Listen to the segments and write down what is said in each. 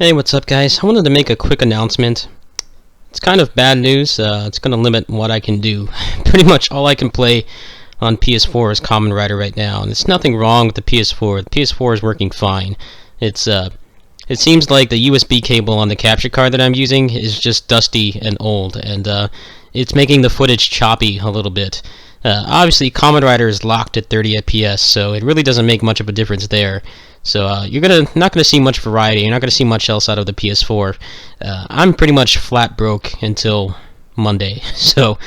Hey, what's up guys? I wanted to make a quick announcement. It's kind of bad news. It's going to limit what I can do. Pretty much all I can play on PS4 is Kamen Rider right now, and there's nothing wrong with the PS4. The PS4 is working fine. It seems like the USB cable on the capture card that I'm using is just dusty and old, and it's making the footage choppy a little bit. Obviously, Kamen Rider is locked at 30 FPS, so it really doesn't make much of a difference there. So you're not gonna see much variety. You're not gonna see much else out of the PS4. I'm pretty much flat broke until Monday. So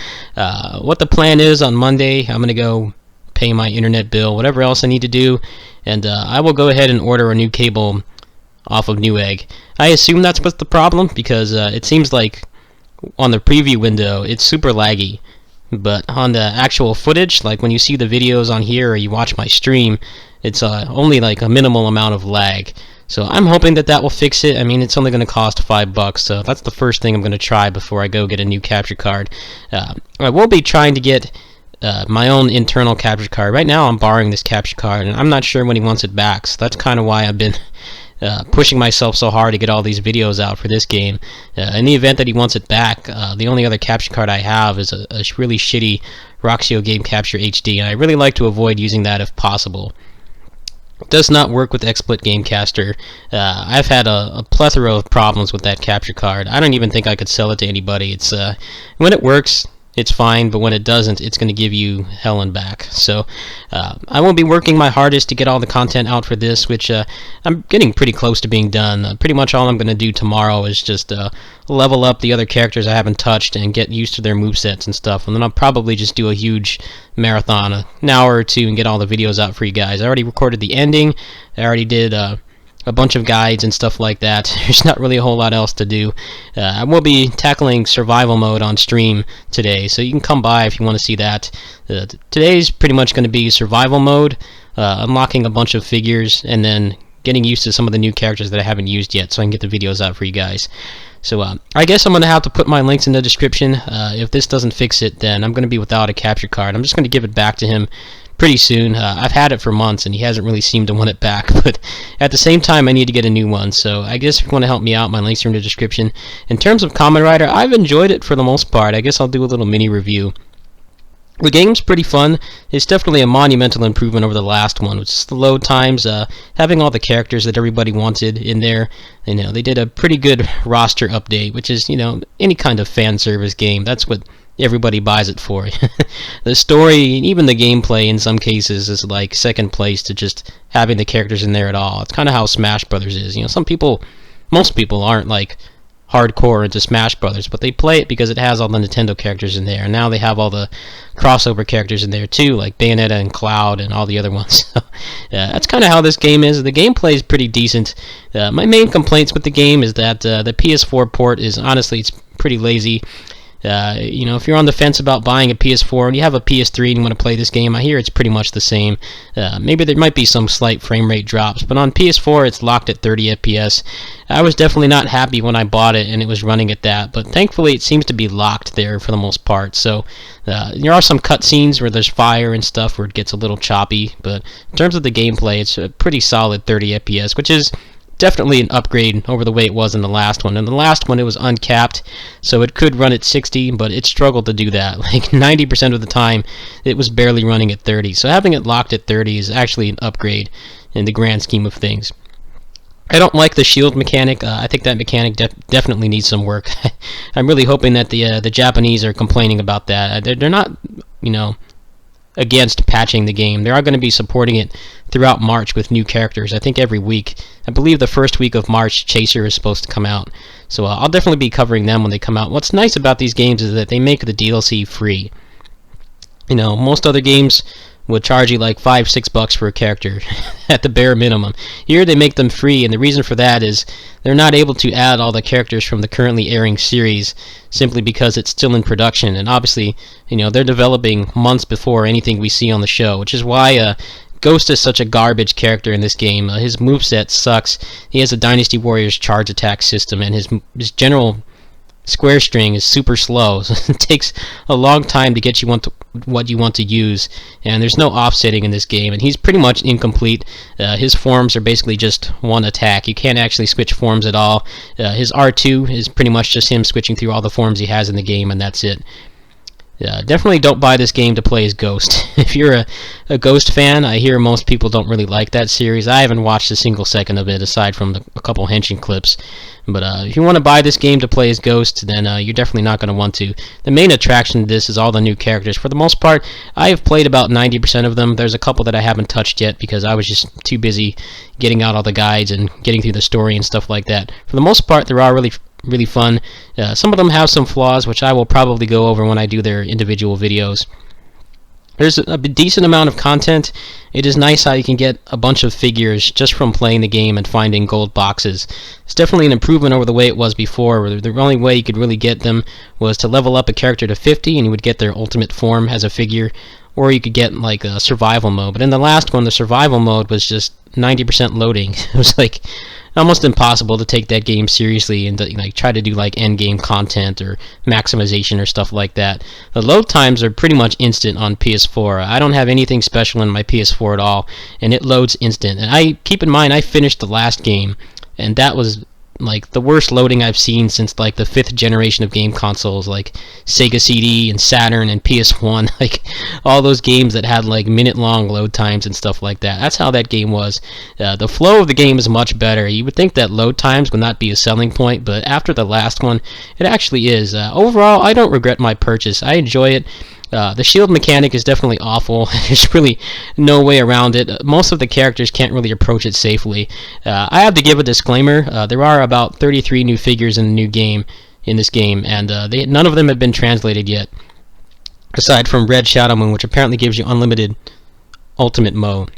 what the plan is on Monday, I'm gonna go pay my internet bill, whatever else I need to do, and I will go ahead and order a new cable off of Newegg. I assume that's what's the problem because it seems like on the preview window it's super laggy. But on the actual footage, like when you see the videos on here or you watch my stream, it's only like a minimal amount of lag. So I'm hoping that will fix it. I mean, it's only going to cost $5, so that's the first thing I'm going to try before I go get a new capture card. I will be trying to get my own internal capture card. Right now I'm borrowing this capture card, and I'm not sure when he wants it back, so that's kind of why I've been pushing myself so hard to get all these videos out for this game. In the event that he wants it back, the only other capture card I have is a really shitty Roxio Game Capture HD, and I really like to avoid using that if possible. It does not work with XSplit Gamecaster. I've had a plethora of problems with that capture card. I don't even think I could sell it to anybody. It's when it works, it's fine, but when it doesn't, it's going to give you hell and back. So I will be working my hardest to get all the content out for this, which I'm getting pretty close to being done. Pretty much all I'm going to do tomorrow is just level up the other characters I haven't touched and get used to their movesets and stuff, and then I'll probably just do a huge marathon, an hour or two, and get all the videos out for you guys. I already recorded the ending. I already did a bunch of guides and stuff like that. There's not really a whole lot else to do. I will be tackling survival mode on stream today, so you can come by if you want to see that. Today's pretty much going to be survival mode, unlocking a bunch of figures, and then getting used to some of the new characters that I haven't used yet so I can get the videos out for you guys. So I guess I'm going to have to put my links in the description. If this doesn't fix it, then I'm going to be without a capture card. I'm just going to give it back to him pretty soon. I've had it for months and he hasn't really seemed to want it back, but at the same time I need to get a new one. So I guess if you want to help me out, my links are in the description. In terms of Kamen Rider, I've enjoyed it for the most part. I guess I'll do a little mini review. The game's pretty fun. It's definitely a monumental improvement over the last one, which is the load times, having all the characters that everybody wanted in there. You know, they did a pretty good roster update, which is, you know, any kind of fan service game. That's what everybody buys it for. The story, even the gameplay in some cases, is like second place to just having the characters in there at all. It's kind of how Smash Brothers is. You know, most people aren't like hardcore into Smash Brothers, but they play it because it has all the Nintendo characters in there, and now they have all the crossover characters in there too, like Bayonetta and Cloud and all the other ones. So, that's kind of how this game is. The gameplay is pretty decent. My main complaints with the game is that the PS4 port is, honestly, it's pretty lazy. You know, if you're on the fence about buying a PS4 and you have a PS3 and you want to play this game, I hear it's pretty much the same. Maybe there might be some slight frame rate drops, but on PS4 it's locked at 30 FPS. I was definitely not happy when I bought it and it was running at that, but thankfully it seems to be locked there for the most part. So there are some cutscenes where there's fire and stuff where it gets a little choppy, but in terms of the gameplay, it's a pretty solid 30 FPS, which is definitely an upgrade over the way it was in the last one. In the last one, it was uncapped, so it could run at 60, but it struggled to do that. Like 90% of the time, it was barely running at 30. So having it locked at 30 is actually an upgrade in the grand scheme of things. I don't like the shield mechanic. I think that mechanic definitely needs some work. I'm really hoping that the Japanese are complaining about that. They're not, you know, against patching the game. They are going to be supporting it throughout March with new characters, I think every week. I believe the first week of March, Chaser is supposed to come out. So I'll definitely be covering them when they come out. What's nice about these games is that they make the DLC free. You know, most other games would charge you like $5-6 for a character at the bare minimum. Here they make them free, and the reason for that is they're not able to add all the characters from the currently airing series simply because it's still in production, and obviously, you know, they're developing months before anything we see on the show, which is why Ghost is such a garbage character in this game. His moveset sucks. He has a Dynasty Warriors charge attack system, and his general square string is super slow, so it takes a long time to get you what you want to use, and there's no offsetting in this game, and he's pretty much incomplete. His forms are basically just one attack. You can't actually switch forms at all. His R2 is pretty much just him switching through all the forms he has in the game, and that's it. Definitely don't buy this game to play as Ghost. If you're a Ghost fan, I hear most people don't really like that series. I haven't watched a single second of it aside from a couple henshin clips. But if you want to buy this game to play as Ghost, then you're definitely not going to want to. The main attraction to this is all the new characters. For the most part, I have played about 90% of them. There's a couple that I haven't touched yet because I was just too busy getting out all the guides and getting through the story and stuff like that. For the most part, they're all really fun. Some of them have some flaws, which I will probably go over when I do their individual videos. There's a decent amount of content. It is nice how you can get a bunch of figures just from playing the game and finding gold boxes. It's definitely an improvement over the way it was before, where the only way you could really get them was to level up a character to 50 and you would get their ultimate form as a figure, or you could get like a survival mode. But in the last one, the survival mode was just 90% loading. It was like almost impossible to take that game seriously and to, like, try to do like end game content or maximization or stuff like that. The load times are pretty much instant on PS4. I don't have anything special in my PS4 at all, and it loads instant. And I keep in mind I finished the last game, and that was like the worst loading I've seen since like the 5th generation of game consoles, like Sega CD and Saturn and PS1, like all those games that had like minute-long load times and stuff like that. That's how that game was. The flow of the game is much better. You would think that load times would not be a selling point, but after the last one, it actually is. Overall, I don't regret my purchase. I enjoy it. The shield mechanic is definitely awful. There's really no way around it. Most of the characters can't really approach it safely. I have to give a disclaimer. There are about 33 new figures in this game, and none of them have been translated yet, aside from Red Shadow Moon, which apparently gives you unlimited ultimate mode.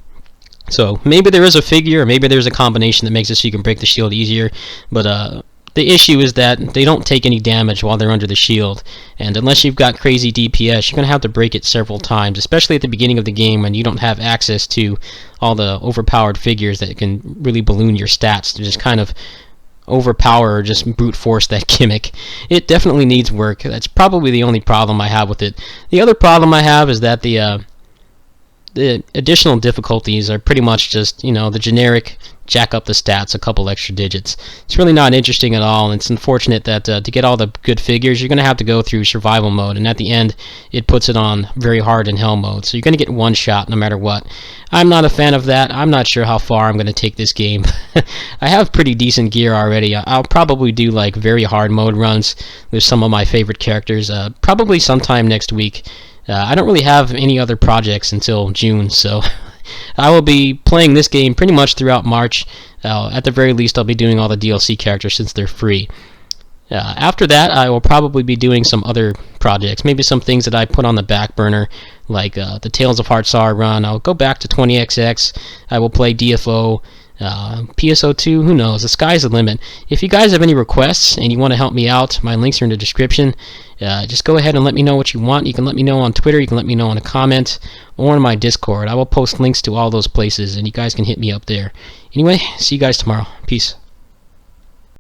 So maybe there is a figure, or maybe there's a combination that makes it so you can break the shield easier, but the issue is that they don't take any damage while they're under the shield, and unless you've got crazy DPS, you're going to have to break it several times, especially at the beginning of the game when you don't have access to all the overpowered figures that can really balloon your stats to just kind of overpower or just brute force that gimmick. It definitely needs work. That's probably the only problem I have with it. The other problem I have is that the additional difficulties are pretty much just, the generic jack up the stats a couple extra digits. It's really not interesting at all, and it's unfortunate that to get all the good figures, you're going to have to go through survival mode, and at the end, it puts it on very hard in hell mode, so you're going to get one shot no matter what. I'm not a fan of that. I'm not sure how far I'm going to take this game. I have pretty decent gear already. I'll probably do like very hard mode runs with some of my favorite characters, probably sometime next week. I don't really have any other projects until June, so I will be playing this game pretty much throughout March. At the very least, I'll be doing all the DLC characters since they're free. After that, I will probably be doing some other projects, maybe some things that I put on the back burner, like the Tales of Heartsar run. I'll go back to 20XX. I will play DFO, PSO2, who knows? The sky's the limit. If you guys have any requests and you want to help me out, my links are in the description. Just go ahead and let me know what you want. You can let me know on Twitter, you can let me know in a comment, or in my Discord. I will post links to all those places, and you guys can hit me up there. Anyway, see you guys tomorrow. Peace.